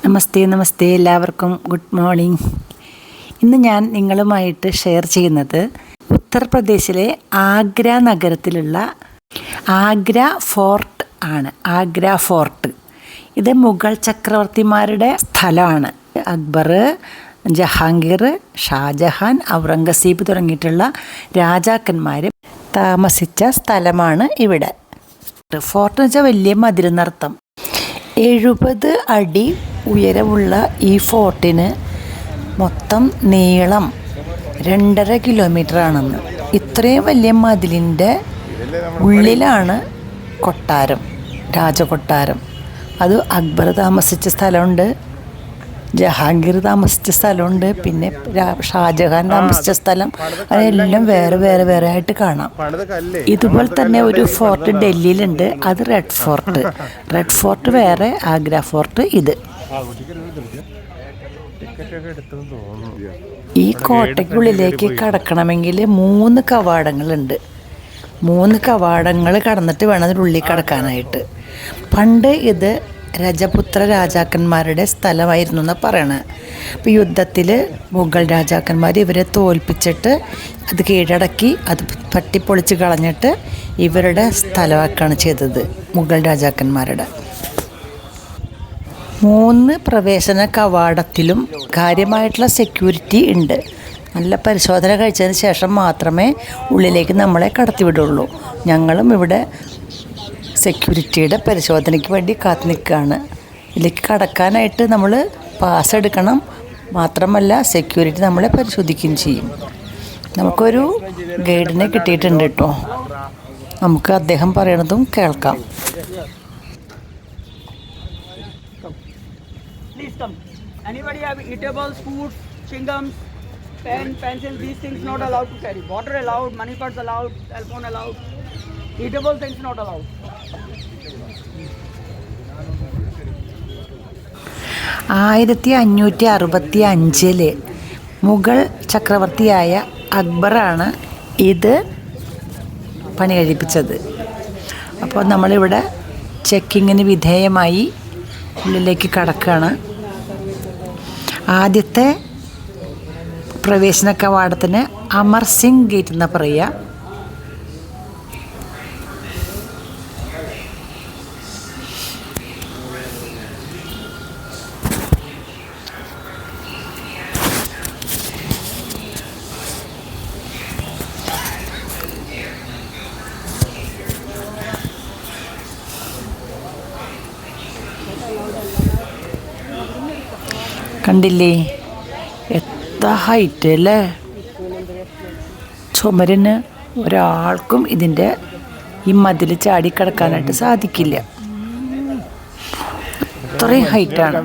നമസ്തേ എല്ലാവർക്കും good morning. ഇന്ന് ഞാൻ നിങ്ങളുമായിട്ട് ഷെയർ ചെയ്യുന്നത് ഉത്തർപ്രദേശിലെ ആഗ്ര നഗരത്തിലുള്ള ആഗ്ര ഫോർട്ട് ആണ്. ആഗ്ര ഫോർട്ട് ഇത് മുഗൾ ചക്രവർത്തിമാരുടെ സ്ഥലമാണ്. അക്ബർ, ജഹാംഗീർ, ഷാജഹാൻ, ഔറംഗസീബ് തുടങ്ങിയിട്ടുള്ള രാജാക്കന്മാർ താമസിച്ച സ്ഥലമാണ് ഇവിടെ. ഫോർട്ട് എന്ന് വെച്ചാൽ വലിയ മതിലെന്നർത്ഥം. 70 അടി ഉയരമുള്ള ഈ ഫോർട്ടിന് മൊത്തം നീളം 2.5 കിലോമീറ്റർ ആണെന്ന്. ഇത്രയും വലിയ മതിലിൻ്റെ ഉള്ളിലാണ് കൊട്ടാരം, രാജകൊട്ടാരം. അത് അക്ബർ താമസിച്ച സ്ഥലമുണ്ട്, ജഹാംഗീർ താമസിച്ച സ്ഥലമുണ്ട്, പിന്നെ ഷാജഹാൻ താമസിച്ച സ്ഥലം. അതെല്ലാം വേറെ ആയിട്ട് കാണാം. ഇതുപോലെ തന്നെ ഒരു ഫോർട്ട് ഡൽഹിയിലുണ്ട്, അത് റെഡ് ഫോർട്ട് വേറെ, ആഗ്ര ഫോർട്ട് ഇത്. ഈ കോട്ടയ്ക്കുള്ളിലേക്ക് കടക്കണമെങ്കിൽ 3 കവാടങ്ങളുണ്ട്. 3 കവാടങ്ങൾ കടന്നിട്ട് വേണം അതിനുള്ളിൽ കടക്കാനായിട്ട്. പണ്ട് ഇത് രജപുത്ര രാജാക്കന്മാരുടെ സ്ഥലമായിരുന്നു എന്ന് പറയണത്. അപ്പോൾ യുദ്ധത്തിൽ മുഗൾ രാജാക്കന്മാർ ഇവരെ തോൽപ്പിച്ചിട്ട് അത് കീഴടക്കി അത് തട്ടിപ്പൊളിച്ച് കളഞ്ഞിട്ട് ഇവരുടെ സ്ഥലമാക്കുകയാണ് ചെയ്തത്, മുഗൾ രാജാക്കന്മാരുടെ. 3 പ്രവേശന കവാടത്തിലും കാര്യമായിട്ടുള്ള സെക്യൂരിറ്റി ഉണ്ട്. നല്ല പരിശോധന കഴിച്ചതിന് ശേഷം മാത്രമേ ഉള്ളിലേക്ക് നമ്മളെ കടത്തിവിടുള്ളൂ. ഞങ്ങളും ഇവിടെ സെക്യൂരിറ്റിയുടെ പരിശോധനയ്ക്ക് വേണ്ടി കാത്തു നിൽക്കുകയാണ്. ഇതിലേക്ക് കടക്കാനായിട്ട് നമ്മൾ പാസ് എടുക്കണം. മാത്രമല്ല സെക്യൂരിറ്റി നമ്മളെ പരിശോധിക്കുകയും ചെയ്യും. നമുക്കൊരു ഗൈഡിനെ കിട്ടിയിട്ടുണ്ട് കേട്ടോ. നമുക്ക് അദ്ദേഹം പറയണതും കേൾക്കാം. Anybody have eatables, food, chewing-gums, pen, pencils, these things not allowed to carry. Water allowed, money purse allowed, cell phone allowed. Eatable things not allowed. 1565 Mughal ചക്രവർത്തിയായ അക്ബറാണ് ഇത് പണി കഴിപ്പിച്ചത്. അപ്പോൾ നമ്മളിവിടെ ചെക്കിങ്ങിന് വിധേയമായി ഉള്ളിലേക്ക് കടക്കുകയാണ്. ആദ്യത്തെ പ്രവേശന കവാടത്തിന് അമർ സിംഗ് ഗേറ്റ് എന്നാണ് പറയുക. കണ്ടില്ലേ എത്ര ഹൈറ്റ് അല്ലേ? ചുമരിന് ഒരാൾക്കും ഇതിൻ്റെ ഈ മതിൽ ചാടിക്കിടക്കാനായിട്ട് സാധിക്കില്ല. അത്രയും ഹൈറ്റാണ്.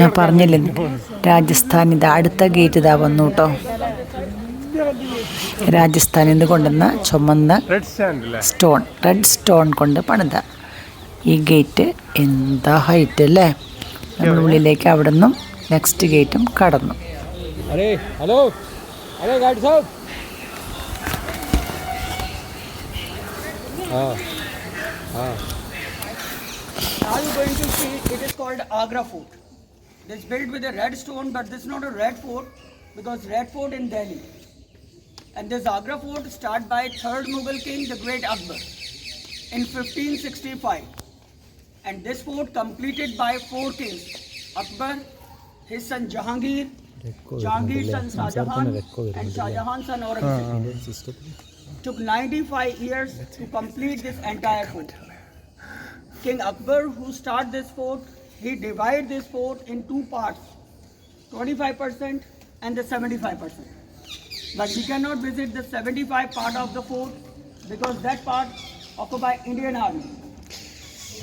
ഞാൻ പറഞ്ഞില്ലേ, രാജസ്ഥാൻ ഇതാ അടുത്ത ഗേറ്റ് ഇതാ വന്നു കേട്ടോ. രാജസ്ഥാനിൽ നിന്ന് കൊണ്ടുവന്ന ചുമന്ന റെഡ് സ്റ്റോൺ കൊണ്ട് പണിത ഈ ഗേറ്റ് എന്താ ഹൈറ്റ് അല്ലേ? നമ്മൾ ഉള്ളിലേക്ക് അവിടെ നിന്നും നെക്സ്റ്റ് ഗേറ്റും കടന്നു. Now you're going to see it is called Agra Fort. It is built with a red stone, but this is not a red fort because red fort in Delhi. And this Agra Fort started by 3rd Mughal king, the great Akbar, in 1565. And this fort completed by 4 kings: Akbar, his son Jahangir, Jahangir's son Shahjahan, and Shahjahan's son Aurangzeb. Took 95 years to complete this entire fort. King Akbar, who started this fort, he divided this fort in 2 parts, 25% and the 75%. But we cannot visit the 75 part of the fort because that part occupied by Indian Army.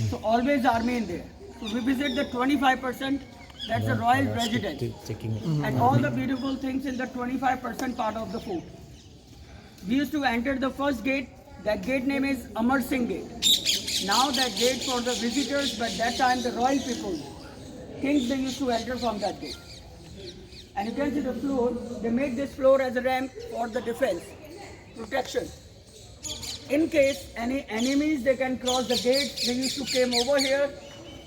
So always army in there. So we visit the 25%, that's the royal residence. And all the beautiful things in the 25% part of the fort. We used to enter the first gate. That gate name is Amar Singh Gate. Now that gate for the visitors, but that time the royal people, kings, they used to enter from that gate. And you can see the floor, they made this floor as a ramp for the defense, protection. In case any enemies, they can cross the gate, they used to came over here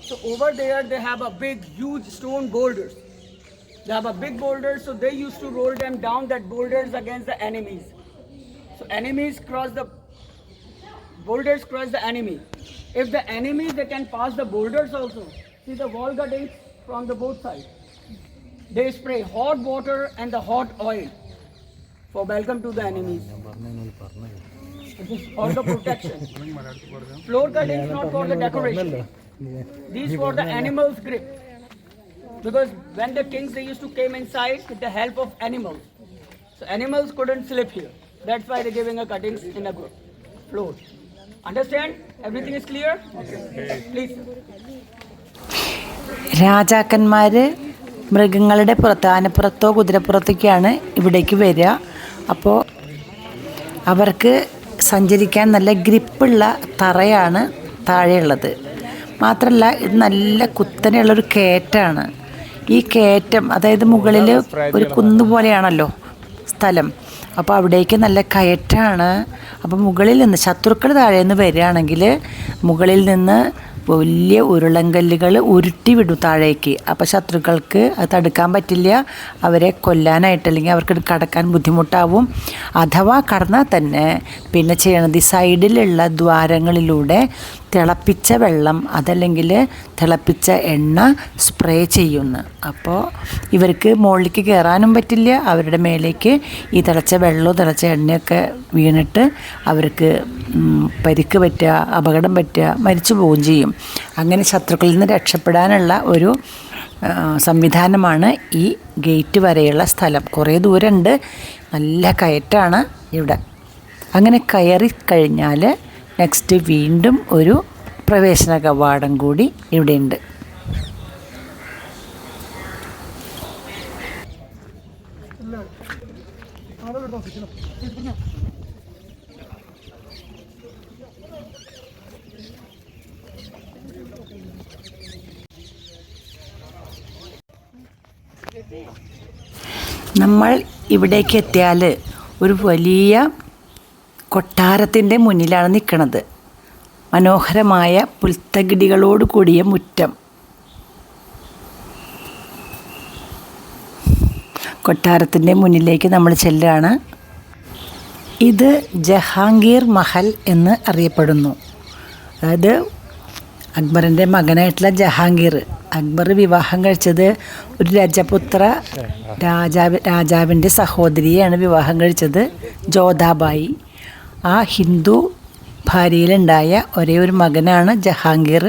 So over there they have a big, huge stone boulders. They have a big boulder, so they used to roll them down that boulders against the enemies. So enemies cross the boulders, cross the enemy. If the enemies, they can pass the boulders also. See the wall cuttings from the both sides. They spray hot water and the hot oil for welcome to the enemies. This is for the protection. Floor cuttings not for the decoration. These for the animals' grip. Because when the kings, they used to came inside with the help of animals. So animals couldn't slip here. That's why they're giving a cuttings in a floor. Understand? Everything is clear? Okay. Please. രാജാക്കന്മാർ മൃഗങ്ങളുടെ പുറത്ത്, ആനപ്പുറത്തോ കുതിരപ്പുറത്തൊക്കെയാണ് ഇവിടേക്ക് വരിക. അപ്പോൾ അവർക്ക് സഞ്ചരിക്കാൻ നല്ല ഗ്രിപ്പുള്ള തറയാണ് താഴെയുള്ളത്. മാത്രമല്ല ഇത് നല്ല കുത്തനെയുള്ളൊരു കയറ്റാണ്. ഈ കയറ്റം, അതായത് മുകളിൽ ഒരു കുന്നുപോലെയാണല്ലോ സ്ഥലം, അപ്പോൾ അവിടേക്ക് നല്ല കയറ്റാണ്. അപ്പോൾ മുകളിൽ നിന്ന് ശത്രുക്കൾ താഴെ നിന്ന് വരികയാണെങ്കിൽ മുകളിൽ നിന്ന് വലിയ ഉരുളങ്കല്ലുകൾ ഉരുട്ടി വിടും താഴേക്ക്. അപ്പോൾ ശത്രുക്കൾക്ക് അത് തടുക്കാൻ പറ്റില്ല, അവരെ കൊല്ലാനായിട്ട്, അല്ലെങ്കിൽ അവർക്ക് കടക്കാൻ ബുദ്ധിമുട്ടാവും. അഥവാ കടന്നാൽ തന്നെ പിന്നെ ചെയ്യണത് ഈ സൈഡിലുള്ള ദ്വാരങ്ങളിലൂടെ തിളപ്പിച്ച വെള്ളം അതല്ലെങ്കിൽ തിളപ്പിച്ച എണ്ണ സ്പ്രേ ചെയ്യുന്നു. അപ്പോൾ ഇവർക്ക് മുകളിലേക്ക് കയറാനും പറ്റില്ല, അവരുടെ മേലേക്ക് ഈ തിളച്ച വെള്ളവും തിളച്ച എണ്ണയൊക്കെ വീണിട്ട് അവർക്ക് പരിക്ക് പറ്റുക, അപകടം പറ്റുക, മരിച്ചു പോവുകയും ചെയ്യും. അങ്ങനെ ശത്രുക്കളിൽ നിന്ന് രക്ഷപ്പെടാനുള്ള ഒരു സംവിധാനമാണ് ഈ ഗേറ്റ് വരെയുള്ള സ്ഥലം. കുറേ ദൂരമുണ്ട്, നല്ല കയറ്റാണ് ഇവിടെ. അങ്ങനെ കയറി കഴിഞ്ഞാൽ നെക്സ്റ്റ് വീണ്ടും ഒരു പ്രവേശന കവാടം കൂടി ഇവിടെയുണ്ട്. നമ്മൾ ഇവിടേക്ക് എത്തിയാൽ ഒരു വലിയ കൊട്ടാരത്തിൻ്റെ മുന്നിലാണ് നിൽക്കുന്നത്. മനോഹരമായ പുൽത്തകിടികളോട് കൂടിയ മുറ്റം. കൊട്ടാരത്തിൻ്റെ മുന്നിലേക്ക് നമ്മൾ ചെല്ലുകയാണ്. ഇത് ജഹാംഗീർ മഹൽ എന്ന് അറിയപ്പെടുന്നു. അതായത് അക്ബറിൻ്റെ മകനായിട്ടുള്ള ജഹാംഗീർ, അക്ബർ വിവാഹം കഴിച്ചത് ഒരു രജപുത്ര രാജാവിൻ്റെ സഹോദരിയെയാണ് വിവാഹം കഴിച്ചത്, ജോധാബായി. ആ ഹിന്ദു ഭാര്യയിലുണ്ടായ ഒരേ ഒരു മകനാണ് ജഹാംഗീർ.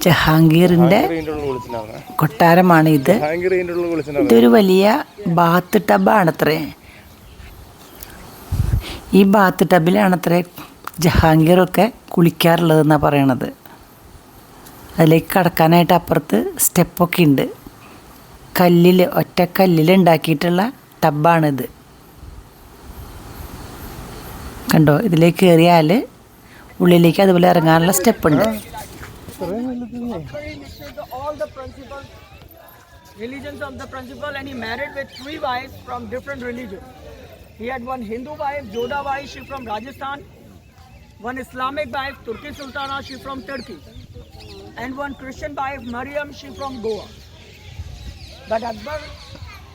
ജഹാംഗീറിൻ്റെ കൊട്ടാരമാണ് ഇത്. ഇതൊരു വലിയ ബാത്ത് ടബാണത്രേ. ഈ ബാത്ത് ടബിലാണത്രേ ജഹാംഗീറൊക്കെ കുളിക്കാറുള്ളതെന്നാണ് പറയണത്. അതിലേക്ക് കടക്കാനായിട്ട് അപ്പുറത്ത് സ്റ്റെപ്പൊക്കെ ഉണ്ട്. ഒറ്റ കല്ലിൽ ഉണ്ടാക്കിയിട്ടുള്ള ടബാണിത്. കണ്ടോ, ഇതിലേക്ക് കയറിയാൽ ഉള്ളിലേക്ക് അതുപോലെ ഇറങ്ങാനുള്ള സ്റ്റെപ്പ് ഉണ്ട്. Religions of the principal, and he married with 3 wives from different religions. He had one Hindu wife, Jodhabai, she from Rajasthan, one Islamic wife, Turkish Sultana, she from Turkey, and one Christian wife, Maryam, she from Goa. But Akbar,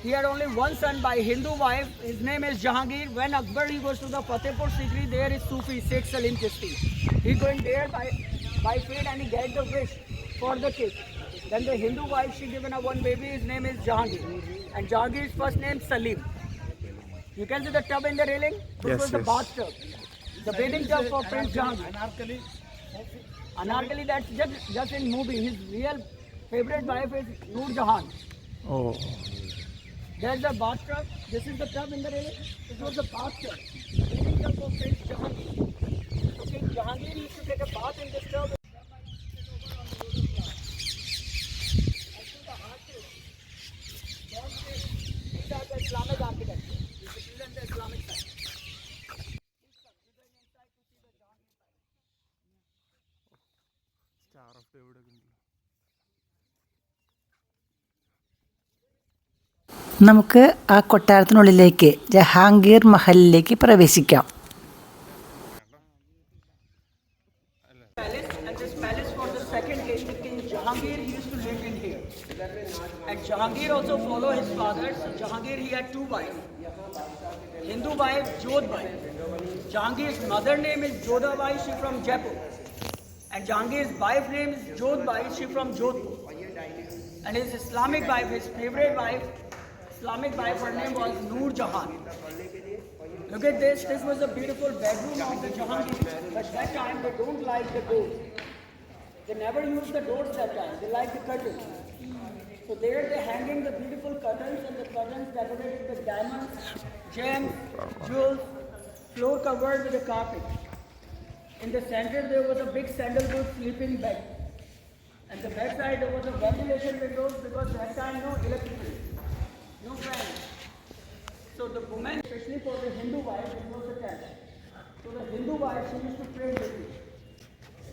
he had only one son by Hindu wife, his name is Jahangir. When Akbar he goes to the Fatehpur Sikri, there is Sufi Sheikh Salim Chishti. He going there by faith and he get the wish for the kid. Then the Hindu wife, she given her one baby, his name is Jahangir. And Jahangir's first name Salim. You can see the tub in the railing? This was the bathtub. The bathing tub for Prince Jahangir. Anarkali, that's just in movie. His real favorite wife is Noor Jahan. Oh. There's the bathtub. This is the tub in the railing. This was the bathtub. The bathing tub for Prince Jahangir. So King Jahangir used to take a bath in this tub. Islamic architecture. This is the Islamic side. നമുക്ക് ആ കൊട്ടാരത്തിനുള്ളിലേക്ക്, ജഹാംഗീർ മഹലിലേക്ക് പ്രവേശിക്കാം. Palace, and this palace for the second king, And Jahangir also followed his father. So Jahangir, he had two wives. Hindu wife, Jodhbai. Jahangir's mother name is Jodhabai, she from Jaipur. And Jahangir's wife name is Jodhbai, she from Jodhpur. And his Islamic wife, his favorite wife, Islamic wife, her name was Noor Jahan. Look at this, this was a beautiful bedroom of the Jahangir. But that time they don't like the doors. They never used the doors that time, they like the curtains. So there they're hanging the beautiful curtains, and the curtains decorated with diamonds, gems, jewels, floor covered with a carpet. In the center there was a big sandalwood sleeping bed. And the bedside there was a ventilation windows because that time no electricity, no fan. So the woman, especially for the Hindu wife, it was a tent. So the Hindu wife, she used to pray with it.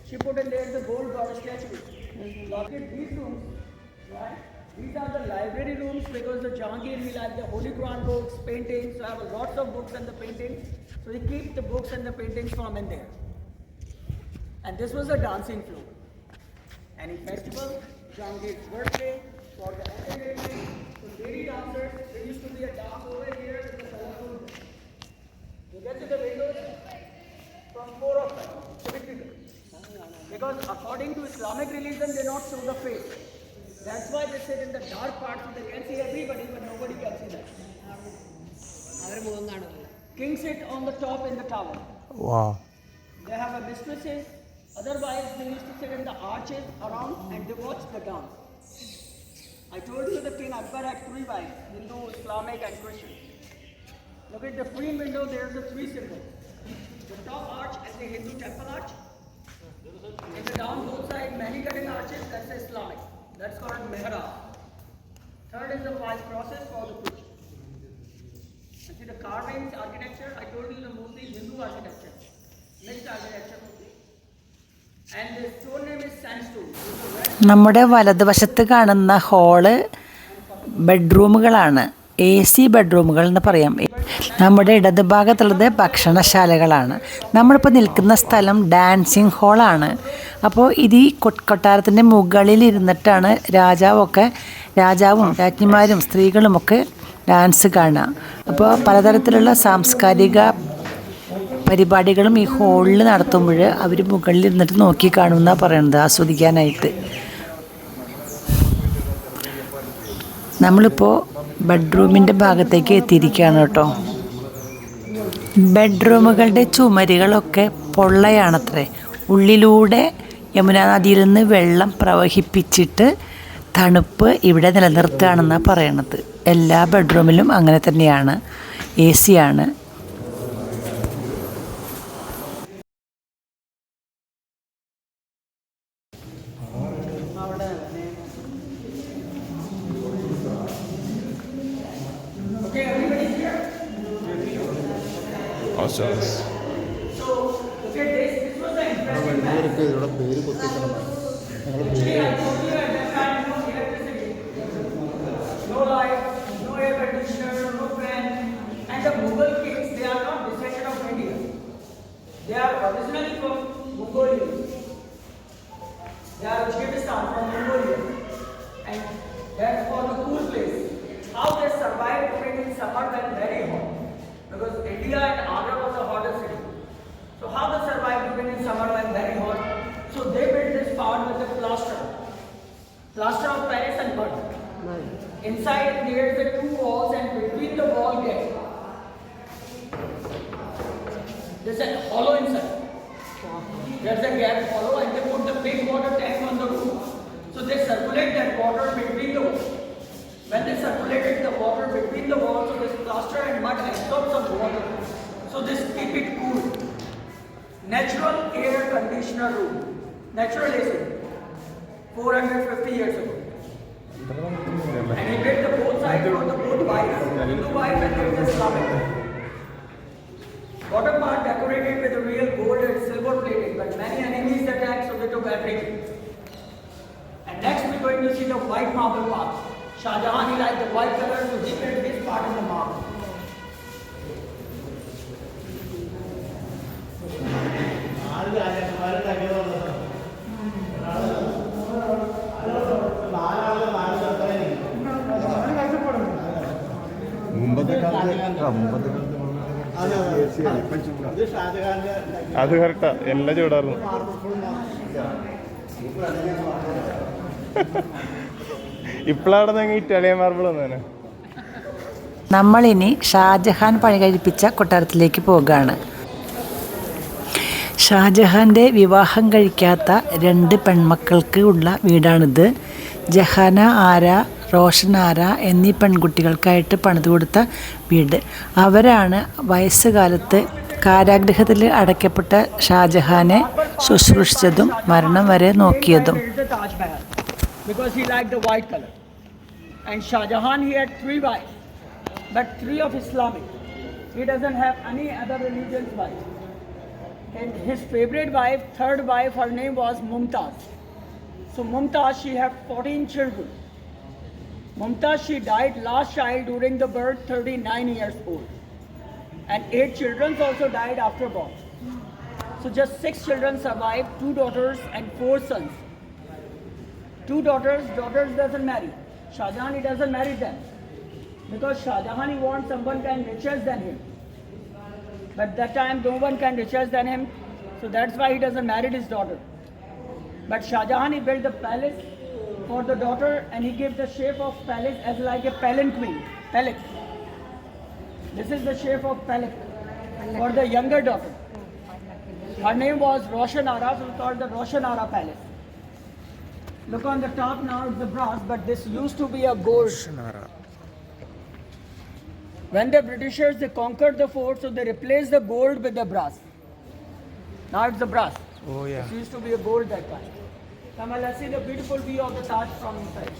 She put in there the gold goddess statue. Look at these rooms, right? These are the library rooms because the Jahangir, he liked the Holy Quran books, paintings, so I have lots of books and the paintings. So he keeps the books and the paintings from in there. And this was a dancing floor. Any festival, Jahangir's birthday, for the entertainment, so lady dancers, there used to be a dance over here with the colorful. You get to the windows from 4 of them, typically. Because according to Islamic religion, they not show the face. That's why they sit in the dark part so they can see everybody, but nobody can see them. King sit on the top in the tower. Wow. They have a mistresses. Otherwise, they used to sit in the arches around and they watch the dance. I told you the King Akbar had 3 wives, Hindu, Islamic and Christian. Look at the queen window, there's the 3 symbols. The top arch is the Hindu temple arch. In the down both sides, many cutting arches, that's the Islamic. That's called mihrab. Third is the 5 crosses for the Christian. And see the carvings, architecture, I told you the mostly Hindu architecture. Mixed architecture. And the stone name is sandstone. നമ്മുടെ വലതുവശത്ത് കാണുന്ന hall ബെഡ്റൂമുകളാണ്. AC ബെഡ്റൂമുകൾ എന്ന് പറയാം. നമ്മുടെ ഇടതുഭാഗത്തുള്ളത് ഭക്ഷണശാലകളാണ്. നമ്മളിപ്പോൾ നിൽക്കുന്ന സ്ഥലം dancing ഹാളാണ്. അപ്പോൾ ഇത് ഈ കൊട്ടാരത്തിൻ്റെ മുകളിൽ ഇരുന്നിട്ടാണ് രാജാവും രാജ്ഞിമാരും സ്ത്രീകളുമൊക്കെ ഡാൻസ് കാണുക. അപ്പോൾ പലതരത്തിലുള്ള സാംസ്കാരിക പരിപാടികളും ഈ ഹാളിൽ നടത്തുമ്പോൾ അവർ മുകളിൽ ഇരുന്നിട്ട് നോക്കി കാണുമെന്നാണ് പറയുന്നത്, ആസ്വദിക്കാനായിട്ട്. നമ്മളിപ്പോൾ ബെഡ്റൂമിൻ്റെ ഭാഗത്തേക്ക് എത്തിയിരിക്കുകയാണ് കേട്ടോ. ബെഡ്റൂമുകളുടെ ചുമരുകളൊക്കെ പൊള്ളയാണത്രേ. ഉള്ളിലൂടെ യമുനാ നദിയിൽ നിന്ന് വെള്ളം പ്രവഹിപ്പിച്ചിട്ട് തണുപ്പ് ഇവിടെ നിലനിർത്തുകയാണെന്നാണ് പറയണത്. എല്ലാ ബെഡ്റൂമിലും അങ്ങനെ തന്നെയാണ്. AC ആണ്. Okay, everybody here? Awesome. So, look at this. This was the interesting map. Actually, I told you at that time, no electricity, no light, no air conditioner, no fan. And the Mughal kings, they are not descended of India. They are originally from Mongolia. They are Uzbekistan, from Mongolia. And that's for the cool place. How they survived even in summer when very hot. Because India and Agra was the hottest city. So how they survived even in summer when very hot? So they built this part with the plaster of Paris and mud. Inside there is the 2 walls, and between the wall gap, there's a hollow inside. There's a gap hollow, and they put the big water tank on the roof. So they circulate that water between the walls. When they circulated the water between the walls, so this plaster and mud absorbs some water. So this keep it cool. Natural air conditioner room. Natural AC. 450 years ago. And he built the both sides for the both wives. Hindu wife and there is Islamic wife. Bottom part decorated with the real gold and silver plating, but many enemies attacked, so they took everything. And next we're going to see the white marble path. Shah Jahan, he liked the white color, so he built this part in the marble. അത് correct, എല്ലാം ചൂടായിരുന്നു. ഇപ്പോഴാണ് Italian marble വന്നേനെ. നമ്മളിനി ഷാജഹാൻ പണി കഴിപ്പിച്ച കൊട്ടാരത്തിലേക്ക് പോകുകയാണ്. ഷാജഹാൻ്റെ വിവാഹം കഴിക്കാത്ത 2 പെൺമക്കൾക്ക് ഉള്ള വീടാണിത്. ജഹാന ആര, റോഷൻ ആര എന്നീ പെൺകുട്ടികൾക്കായിട്ട് പണിതു കൊടുത്ത വീട്. അവരാണ് വയസ്സുകാലത്ത് കാരാഗൃഹത്തിൽ അടയ്ക്കപ്പെട്ട ഷാജഹാനെ ശുശ്രൂഷിച്ചതും മരണം വരെ നോക്കിയതും. Because he liked the white color. And Shah Jahan, he had 3 wives, but 3 of Islamic. He doesn't have any other religion's wife. And his favorite wife, 3rd wife, her name was Mumtaz. So Mumtaz, she had 14 children. Mumtaz, she died last child during the birth, 39 years old. And 8 children also died after birth. So just 6 children survived, 2 daughters and 4 sons. 2 daughters doesn't marry. Shah Jahan, he doesn't marry them. Because Shah Jahan, he wants someone can richer than him. But that time no one can richer than him. So that's why he doesn't marry his daughter. But Shah Jahan, he built the palace for the daughter and he gave the shape of palace as like a palanquin. Palak. This is the shape of palak for the younger daughter. Her name was Roshan Ara, so it's called the Roshan Ara Palace. Look on the top now, it's the brass, but this used to be a gold. When the Britishers, they conquered the fort, so they replaced the gold with the brass. Now it's the brass. Oh yeah. It used to be a gold that time. Come on, let's see the beautiful view of the Taj from inside.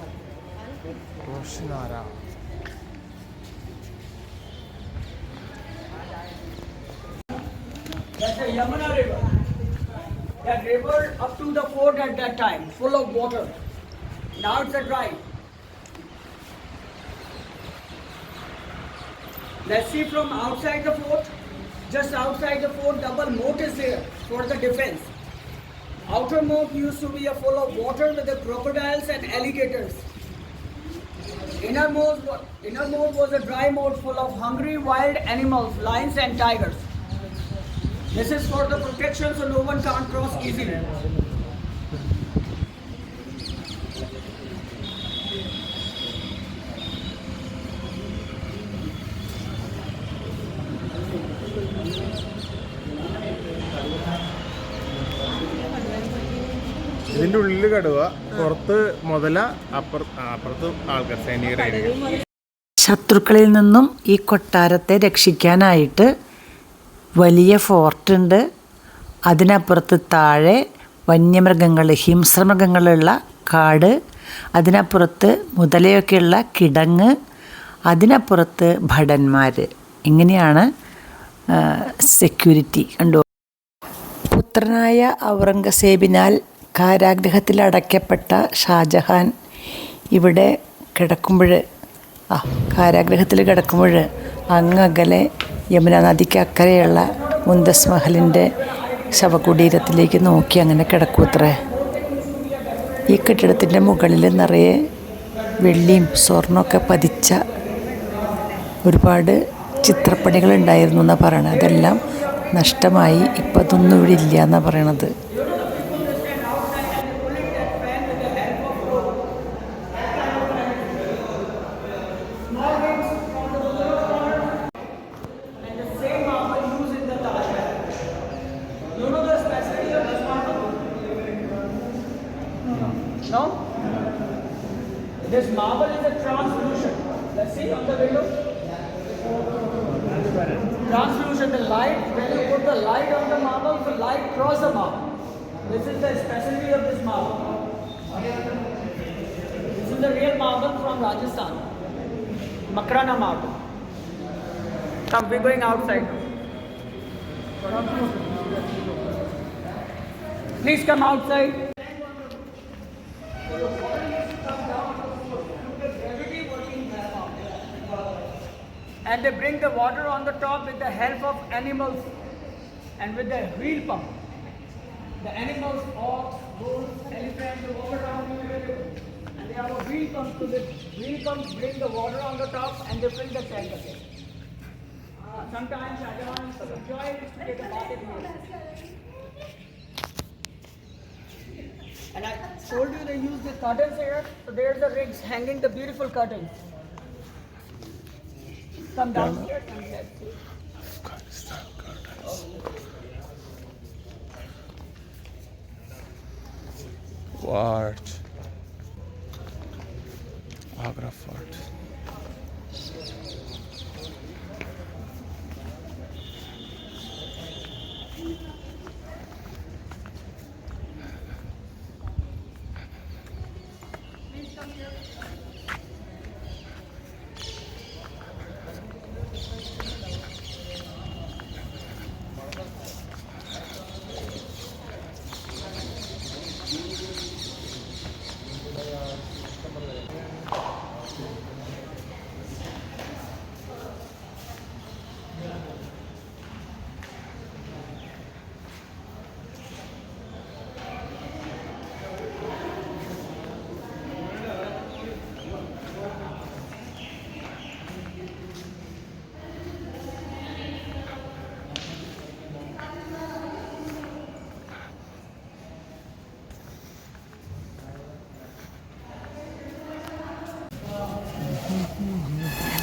റോഷനാര. That's the Yamuna River. That river up to the fort at that time, full of water. Now it's a dry. Let's see from outside the fort. Just outside the fort, double moat is there for the defense. Outer moat used to be a full of water with the crocodiles and alligators. Inner moat was a dry moat full of hungry wild animals, lions and tigers. This is for the protection so no one can't cross easily. ഇതിന്റെ ഉള്ളിൽ കടുവ, പുറത്ത് മുതല, അപ്പുറത്ത് ആൾക്കാർ, സൈനികരായിരിക്കും. ശത്രുക്കളിൽ നിന്നും ഈ കൊട്ടാരത്തെ രക്ഷിക്കാനായിട്ട് വലിയ ഫോർട്ടുണ്ട്. അതിനപ്പുറത്ത് താഴെ വന്യമൃഗങ്ങൾ, ഹിംസ്രമൃഗങ്ങളുള്ള കാട്, അതിനപ്പുറത്ത് മുതലയൊക്കെയുള്ള കിടങ്ങ്, അതിനപ്പുറത്ത് ഭടന്മാർ. ഇങ്ങനെയാണ് സെക്യൂരിറ്റി. കണ്ടു. പുത്രനായ ഔറംഗസേബിനാൽ കാരാഗൃഹത്തിൽ അടയ്ക്കപ്പെട്ട ഷാജഹാൻ ഇവിടെ കിടക്കുമ്പോൾ, കാരാഗൃഹത്തിൽ കിടക്കുമ്പോൾ അങ്ങകലെ യമുന നദിക്ക് അക്കരെയുള്ള മുന്തസ് മഹലിൻ്റെ ശവകുടീരത്തിലേക്ക് നോക്കി അങ്ങനെ കിടക്കൂത്രേ. ഈ കെട്ടിടത്തിൻ്റെ മുകളിൽ നിറയെ വെള്ളിയും സ്വർണ്ണമൊക്കെ പതിച്ച ഒരുപാട് ചിത്രപ്പണികളുണ്ടായിരുന്നു എന്നാണ് പറയണത്. അതെല്ലാം നഷ്ടമായി, ഇപ്പം അതൊന്നും ഇവിടെ ഇല്ല എന്നാണ് പറയണത്. No? This marble is a translucent. Let's see on the window. Translucent, the light, when you put the light on the marble, the light cross the marble. This is the specialty of this marble. This is the real marble from Rajasthan. Makrana marble. Come, we're going outside. Please come outside. And they bring the water on the top with the help of animals and with the wheel pump. The animals, ox, bulls, elephants, they walk around in the river. And they have a wheel pump, so the wheel pump bring the water on the top and they fill the tank again. Sometimes Shahjahan enjoyed to take a bath in here. And I told you they use the curtains here. So there's the rigs hanging the beautiful curtains. Come downstairs and let's see. Afghanistan curtains. What? Agra Fort.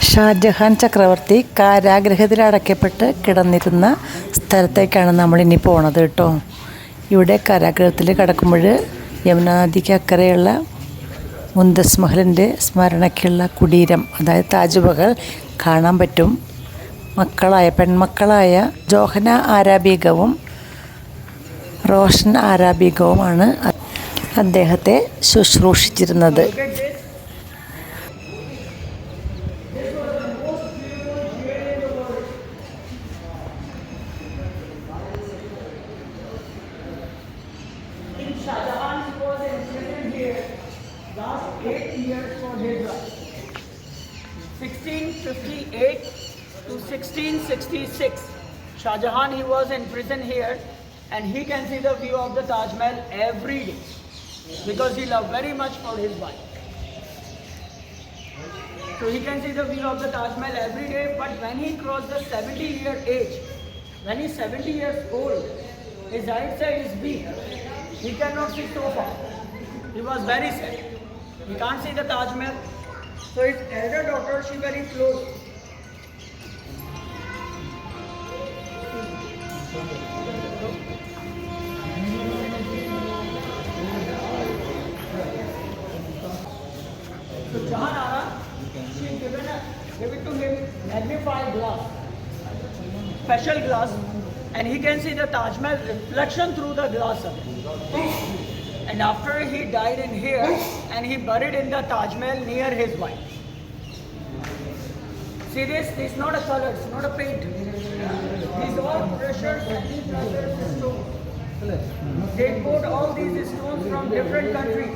Shah Jahan ചക്രവർത്തി കാരാഗ്രഹത്തിൽ അടയ്ക്കപ്പെട്ട് കിടന്നിരുന്ന സ്ഥലത്തേക്കാണ് നമ്മളിനി പോണത് കേട്ടോ. ഇവിടെ കാരാഗ്രഹത്തിൽ കിടക്കുമ്പോൾ യമുനാ നദിക്ക് അക്കരെയുള്ള മുംതസ് മഹലിൻ്റെ സ്മരണയ്ക്കുള്ള കുടീരം, അതായത് താജ്മഹൽ കാണാൻ പറ്റും. പെൺമക്കളായ ജോഹന ആരാബീഗവും റോഷൻ ആരാബീഗവുമാണ് അദ്ദേഹത്തെ ശുശ്രൂഷിച്ചിരുന്നത്. Shahjahan was imprisoned here last 8 years for his life. 1658 to 1666. Shahjahan, he was in prison here, and he can see the view of the Taj Mahal every day because he loved very much for his wife. So he can see the view of the Taj Mahal every day, but when he crossed the 70-year age, when he's 70 years old, his right side is weak. He cannot see so far. He was very sad. He can't see the Taj Mahal. So his elder daughter, she very close. So Jahanara, she gave it to him magnified glass, special glass, and he can see the Taj Mahal reflection through the glass of it. And after he died in here, and he buried in the Taj Mahal near his wife. See this? This is not a color, it's not a paint. These are precious stones. They bought all these stones from different countries,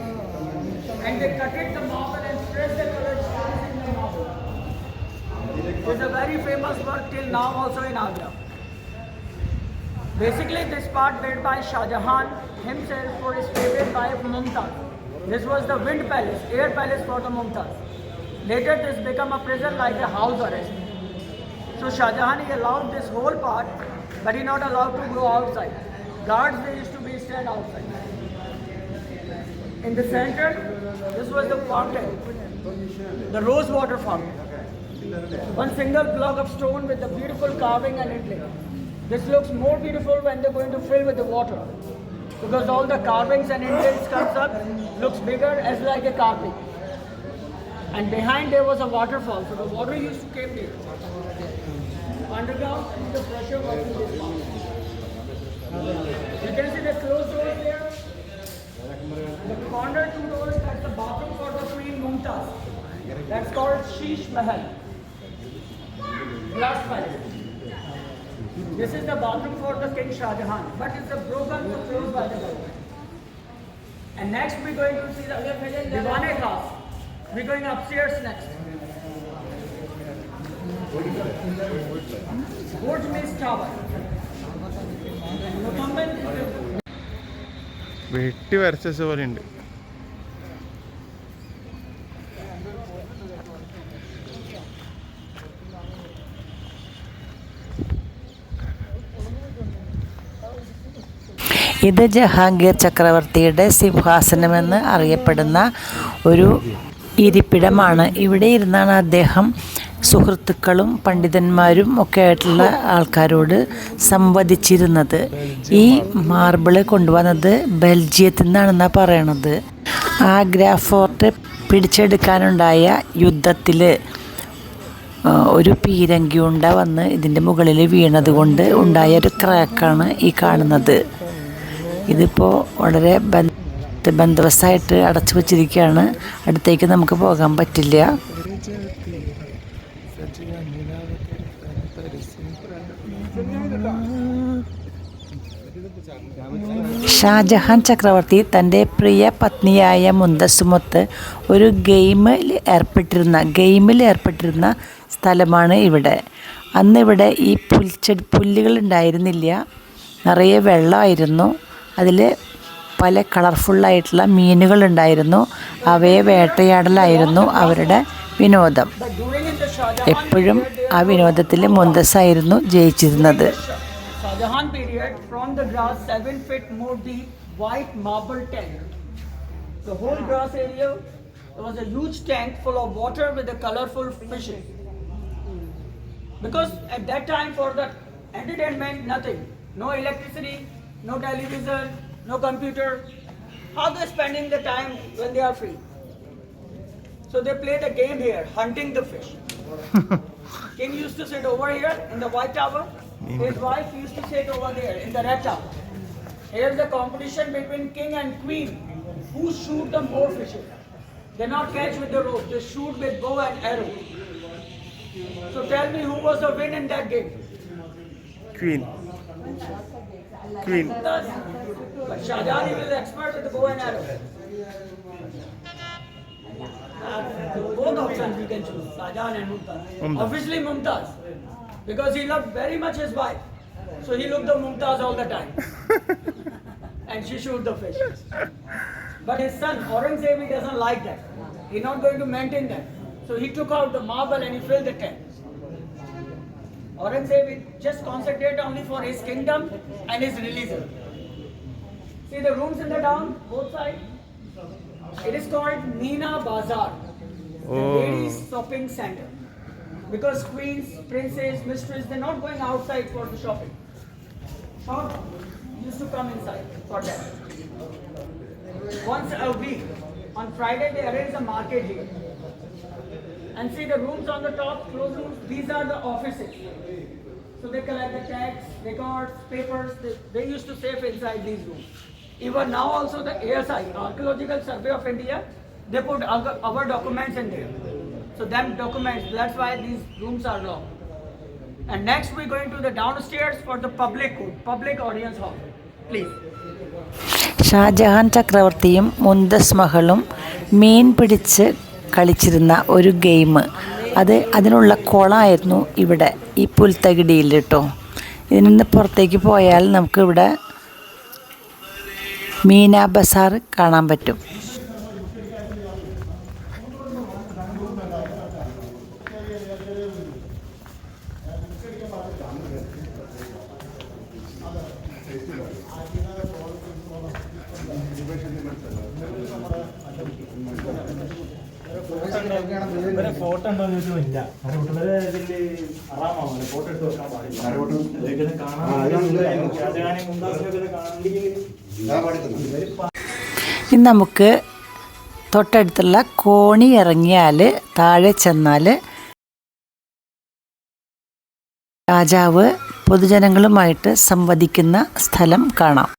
and they cut it the marble and press the colored stones in the marble. It's a very famous work till now also in Agra. Basically, this part built by Shah Jahan himself for his favorite wife Mumtaz. This was the wind palace, air palace for the Mumtaz. Later, this became a prison like a house arrest. So Shah Jahan, he allowed this whole part, but he not allowed to go outside. Guards, they used to be stand outside. In the center, this was the fountain, the rose water fountain. One single block of stone with the beautiful carving and inlay. This looks more beautiful when they're going to fill with the water, because all the carvings and inlays comes up, looks bigger as like a carpet. And behind there was a waterfall, so the water used to came there. Underground, the pressure was in this fountain. You can see the closed doors there. The corner two doors, that's the bathroom for the Queen Mumtaz. That's called Sheesh Mahal. Glass palace. This is the bathroom for the King Shah Jahan, but it's a broken, so closed by the government. And next we're going to see the Diwane Khas. We're going upstairs next. Burj means tower. Northumberland is the വെട്ടി വരച്ച പോലെ ഉണ്ട്. ഇത് ജഹാംഗീർ ചക്രവർത്തിയുടെ സിംഹാസനമെന്ന് അറിയപ്പെടുന്ന ഒരു ഇരിപ്പിടമാണ്. ഇവിടെ ഇരുന്നാണ് അദ്ദേഹം സുഹൃത്തുക്കളും പണ്ഡിതന്മാരും ഒക്കെ ആയിട്ടുള്ള ആൾക്കാരോട് സംവദിച്ചിരുന്നത്. ഈ മാർബിള് കൊണ്ടുവന്നത് ബെൽജിയത്തിൽ നിന്നാണെന്നാണ് പറയണത്. ആഗ്ര ഫോർട്ട് പിടിച്ചെടുക്കാനുണ്ടായ യുദ്ധത്തിൽ ഒരു പീരങ്കി ഉണ്ട വന്ന് ഇതിൻ്റെ മുകളിൽ വീണത് കൊണ്ട് ഉണ്ടായ ഒരു ക്രാക്കാണ് ഈ കാണുന്നത്. ഇതിപ്പോൾ വളരെ ബന്ധവസായിട്ട് അടച്ചു വച്ചിരിക്കുകയാണ്. അടുത്തേക്ക് നമുക്ക് പോകാൻ പറ്റില്ല. ഷാജഹാൻ ചക്രവർത്തി തൻ്റെ പ്രിയ പത്നിയായ മുംതാസുമൊത്ത് ഒരു ഗെയിമിൽ ഏർപ്പെട്ടിരുന്ന സ്ഥലമാണ് ഇവിടെ. അന്നിവിടെ ഈ പുല്ലുകൾ ഉണ്ടായിരുന്നില്ല, നിറയെ വെള്ളമായിരുന്നു. അതിൽ പല കളർഫുള്ളായിട്ടുള്ള മീനുകളുണ്ടായിരുന്നു. അവയെ വേട്ടയാടലായിരുന്നു അവരുടെ വിനോദം. എപ്പോഴും ആ വിനോദത്തിൽ മുംതാസായിരുന്നു ജയിച്ചിരുന്നത്. Shahjahan period, from the grass 7 feet more deep, white marble tank. The whole grass area, there was a huge tank full of water with the colorful fishes. Because at that time for the entertainment, nothing. No electricity, no television, no computer. How they spending the time when they are free? So they play the game here, hunting the fish. King used to sit over here in the White Tower. His wife used to sit over there in the Red Tower. Here's the competition between king and queen. Who shoot the more fishes? They not catch with the rope. They shoot with bow and arrow. So tell me who was the win in that game? Queen. But Shahjahan is an expert with the bow and arrow. Both options we can choose, Shahjahan and Mumtaz. Obviously Mumtaz, because he loved very much his wife. So he looked at Mumtaz all the time. And she shoot the fish. But his son, Aurangzeb, he doesn't like that. He's not going to maintain that. So he took out the marble and he filled the tank. Aurangzeb just concentrate only for his kingdom and his religion. See the rooms in the down, both sides? It is called Meena Bazaar, the ladies shopping center. Because queens, princes, mistresses, they're not going outside for the shopping. Shop used to come inside for that. Once a week, on Friday they arrange a market here. And see the rooms on the top, closed rooms, these are the offices. So they collect the tax, records, papers, they used to save inside these rooms. Even now also the ASI, Archaeological Survey of India, they put our documents in there. So them documents, that's why these rooms are long. And next we're going to the downstairs for the public audience hall. Please. Shah Jahan ചക്രവർത്തിയും Mumtaz മഹളും മീൻ പിടിച്ച് കളിച്ചിരുന്ന ഒരു game, അതിനുള്ള കുളമായിരുന്നു ഇവിടെ ഈ പുൽത്തകിടിയിൽ കേട്ടോ. ഇതിൽ നിന്ന് പുറത്തേക്ക് പോയാൽ നമുക്കിവിടെ മീന ബസാർ കാണാൻ പറ്റും. ഫോട്ടോ ഉണ്ടോ എന്ന് ചോദിച്ചാൽ ഇല്ല. അറാമാവും ഫോട്ടോ എടുത്ത് വെക്കാൻ പാടില്ല. ഷാജഹാനെ മുംതാസിനൊക്കെ കാണണമെങ്കിൽ ഇനി നമുക്ക് തൊട്ടടുത്തുള്ള കോണി ഇറങ്ങിയാൽ താഴെ ചെന്നാൽ രാജാവ് പൊതുജനങ്ങളുമായിട്ട് സംവദിക്കുന്ന സ്ഥലം കാണാം.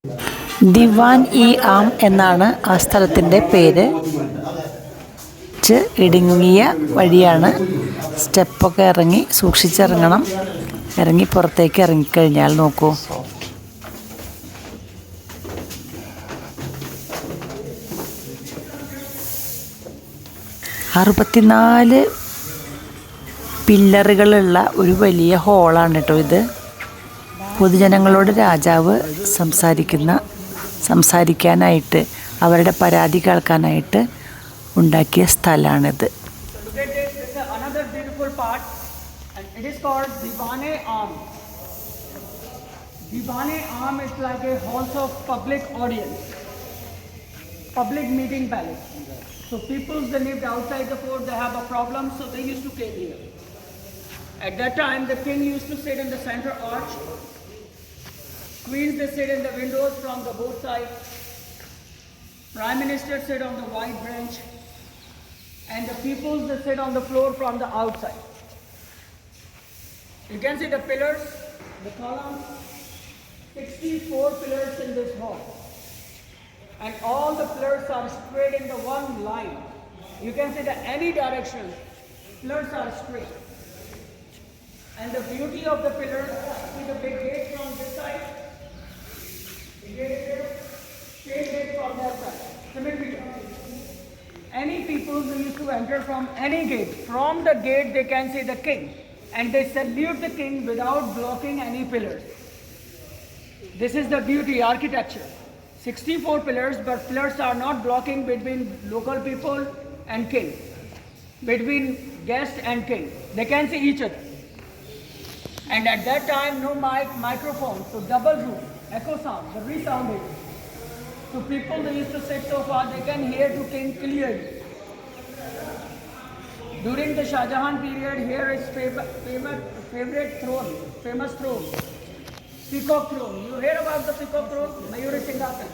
ദിവാൻ ഇ ആം എന്നാണ് ആ സ്ഥലത്തിൻ്റെ പേര്. ഇടുങ്ങിയ വഴിയാണ്, സ്റ്റെപ്പൊക്കെ ഇറങ്ങി സൂക്ഷിച്ചിറങ്ങണം. ഇറങ്ങി പുറത്തേക്ക് ഇറങ്ങിക്കഴിഞ്ഞാൽ നോക്കൂ, 64 പില്ലറുകളുള്ള ഒരു വലിയ ഹോളാണ് കേട്ടോ ഇത്. പൊതുജനങ്ങളോട് രാജാവ് സംസാരിക്കാനായിട്ട്, അവരുടെ പരാതി കേൾക്കാനായിട്ട് ഉണ്ടാക്കിയ സ്ഥലമാണിത്. Diwane Am is like a halls of public audience, public meeting palace. So people they lived outside the fort, they have a problem, so they used to came here. At that time, the king used to sit in the center arch. Queens they sit in the windows from the both sides. Prime Minister sit on the white bench, and the people they sit on the floor from the outside. You can see the pillars, the columns, 64 pillars in this hall. And all the pillars are straight in the one line. You can see that any direction, pillars are straight. And the beauty of the pillars, see the big gate from this side, the gate here, same gate from that side, symmetrical. Any people who used to enter from any gate, from the gate they can see the king. And they salute the king without blocking any pillars. This is the beauty, architecture. 64 pillars, but pillars are not blocking between local people and king, between guest and king. They can see each other. And at that time, no microphone, so double room, echo sound, the resounding. So people they used to sit so far, they can hear the king clearly. During the Shah Jahan period, here is famous throne, Peacock throne. You hear about the Peacock throne? Mayuri Singhasan.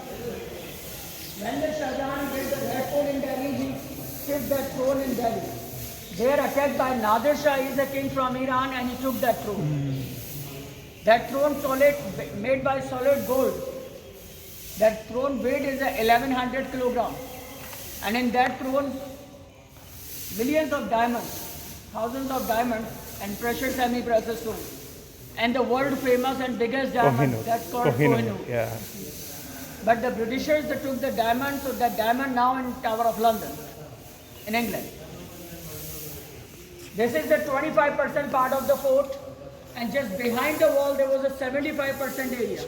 When the Shah Jahan built the Red Fort in Delhi, he shipped that throne in Delhi. They are attacked by Nadir Shah, he is a king from Iran, and he took that throne. That throne solid, made by solid gold. That throne weight is 1100 kilograms. And in that throne, millions of diamonds, thousands of diamonds, and precious semi-precious stones. And the world famous and biggest diamond, that's called Kohinoor. Yeah. But the Britishers, they took the diamond, so that diamond now in Tower of London, in England. This is the 25% part of the fort, and just behind the wall there was a 75% area.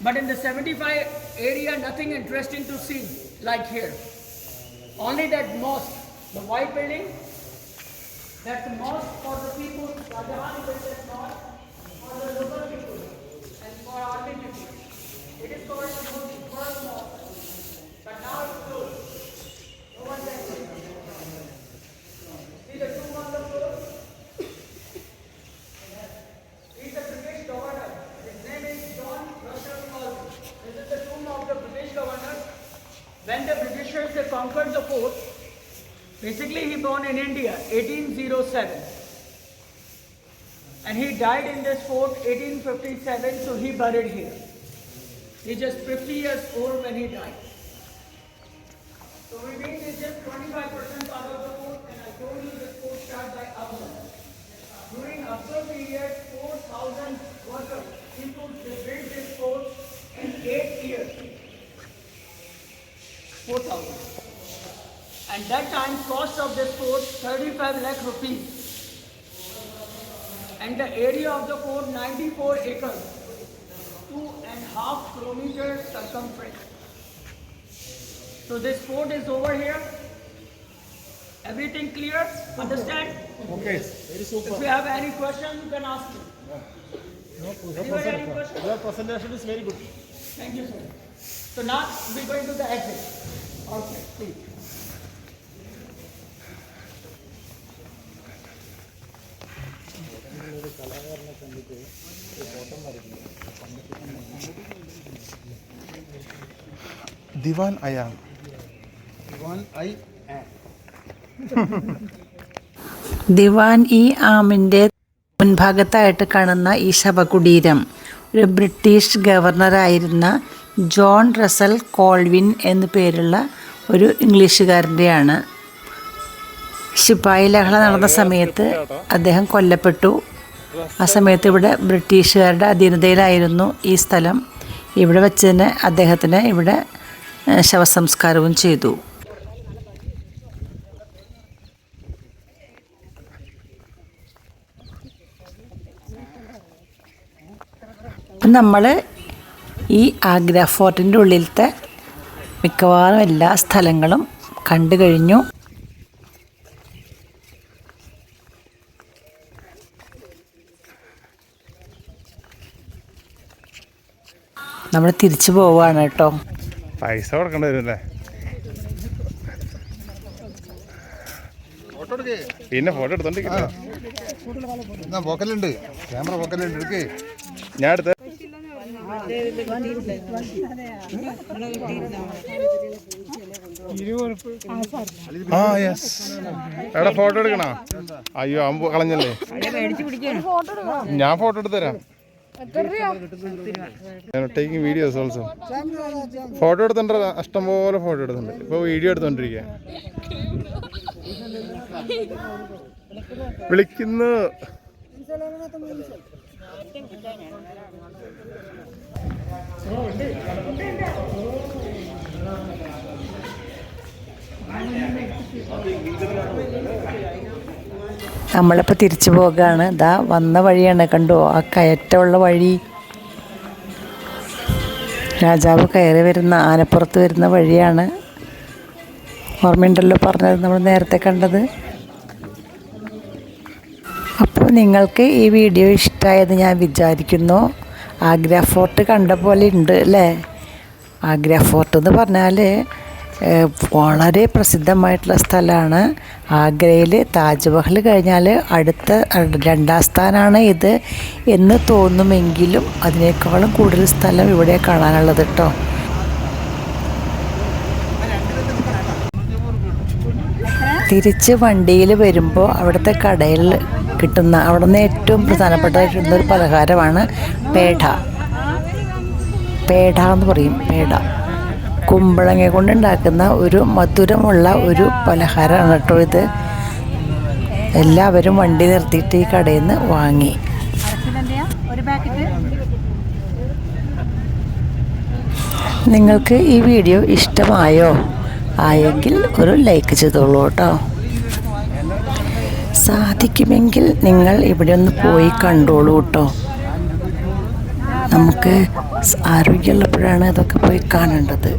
But in the 75 area, nothing interesting to see like here. Only that mosque, the white building, that's the mosque for the people, Shah Jahan built that mosque for the local people and for army people. It is called the first mosque, but now it's closed. No one can see. See the tomb on the floor? He's the British governor. His name is John Russell Colvin. This is the tomb of the British governor. When the Britishers they conquered the fort, basically he born in India, 1807. And he died in this fort 1857, so he buried here. He's just 50 years old when he died. So we mean it's just 25% part of the fort, and I told you this fort started by Akbar. During Akbar period, 4,000 workers, people, they built this fort in 8 years. 4,000. And that time, cost of this fort, 35 lakh rupees. And the area of the fort, 94 acres, 2.5 kilometers circumference. So this fort is over here. Everything clear? Understand? Okay. If you have any questions, you can ask me. Anybody any questions? Your presentation is very good. Thank you, sir. So now we're going to the exit. Okay, please. Diwan Ayang. ദിവാൻ ഇ ആമിൻ്റെ മുൻഭാഗത്തായിട്ട് കാണുന്ന ഈ ശവകുടീരം ഒരു British ഗവർണറായിരുന്ന John Russell Colvin എന്നു പേരുള്ള ഒരു ഇംഗ്ലീഷുകാരൻ്റെയാണ്. ശിപ്പായി ലഹള നടന്ന സമയത്ത് അദ്ദേഹം കൊല്ലപ്പെട്ടു. ആ സമയത്ത് ഇവിടെ ബ്രിട്ടീഷുകാരുടെ അധീനതയിലായിരുന്നു ഈ സ്ഥലം. ഇവിടെ വെച്ച് തന്നെ അദ്ദേഹത്തിന് ഇവിടെ ശവസംസ്കാരവും ചെയ്തു. അപ്പം നമ്മൾ ഈ ആഗ്ര ഫോർട്ടിൻ്റെ ഉള്ളിലത്തെ മിക്കവാറും എല്ലാ സ്ഥലങ്ങളും കണ്ടു കഴിഞ്ഞു. നമ്മൾ തിരിച്ചു പോവാണ് കേട്ടോ. പൈസ കൊടുക്കേണ്ടി വരും അല്ലേ? പിന്നെ ഫോട്ടോ എടുത്തോണ്ടിരിക്കട്ടെ. പോക്കലുണ്ട്, ക്യാമറ പോക്കലുണ്ട്, എടുക്കേ. ഞാൻ എടുത്ത എവിടെ ഫോട്ടോ എടുക്കണോ? അയ്യോ അമ്പ് കളഞ്ഞല്ലേ. ഞാൻ ഫോട്ടോ എടുത്തുതരാം. Taking videos also. ഫോട്ടോ എടുത്തിട്ടുണ്ട്, ഇഷ്ടംപോലെ ഫോട്ടോ എടുത്തിട്ടുണ്ട്. ഇപ്പോൾ വീഡിയോ എടുത്തോണ്ടിരിക്കുക. വിളിക്കുന്നു. നമ്മളിപ്പോൾ തിരിച്ചു പോകുകയാണ്. ഇതാ വന്ന വഴിയാണ്, കണ്ടോ ആ കയറ്റമുള്ള വഴി. രാജാവ് കയറി വരുന്ന, ആനപ്പുറത്ത് വരുന്ന വഴിയാണ്. ഓർമ്മയുണ്ടല്ലോ പറഞ്ഞത് നമ്മൾ നേരത്തെ കണ്ടത്. അപ്പോൾ നിങ്ങൾക്ക് ഈ വീഡിയോ ഇഷ്ടമായത് ഞാൻ വിചാരിക്കുന്നു. ആഗ്ര ഫോർട്ട് കണ്ട പോലെ ഉണ്ട് അല്ലേ? ആഗ്ര ഫോർട്ട് എന്ന് പറഞ്ഞാൽ വളരെ പ്രസിദ്ധമായിട്ടുള്ള സ്ഥലമാണ്. ആഗ്രയിൽ താജ്മഹൽ കഴിഞ്ഞാൽ അടുത്ത 2ാം സ്ഥാനമാണ് ഇത് എന്ന് തോന്നുമെങ്കിലും അതിനേക്കാളും കൂടുതൽ സ്ഥലം ഇവിടെ കാണാനുള്ളത് കേട്ടോ. തിരിച്ച് വണ്ടിയിൽ വരുമ്പോൾ അവിടുത്തെ കടയിൽ കിട്ടുന്ന, അവിടുന്ന് ഏറ്റവും പ്രധാനപ്പെട്ട ഒരു പലഹാരമാണ് പേഠ. പേഠ എന്ന് പറയും. പേഠ കുമ്പളങ്ങ കൊണ്ടുണ്ടാക്കുന്ന ഒരു മധുരമുള്ള ഒരു പലഹാരമാണ് കേട്ടോ ഇത്. എല്ലാവരും വണ്ടി നിർത്തിയിട്ട് ഈ കടയിൽ നിന്ന് വാങ്ങി. നിങ്ങൾക്ക് ഈ വീഡിയോ ഇഷ്ടമായോ? ആയെങ്കിൽ ഒരു ലൈക്ക് ചെയ്തോളൂ കേട്ടോ. സാധിക്കുമെങ്കിൽ നിങ്ങൾ ഇവിടെ ഒന്ന് പോയി കണ്ടോളൂ കേട്ടോ. നമുക്ക് ആരോഗ്യമുള്ളപ്പോഴാണ് ഇതൊക്കെ പോയി കാണേണ്ടത്.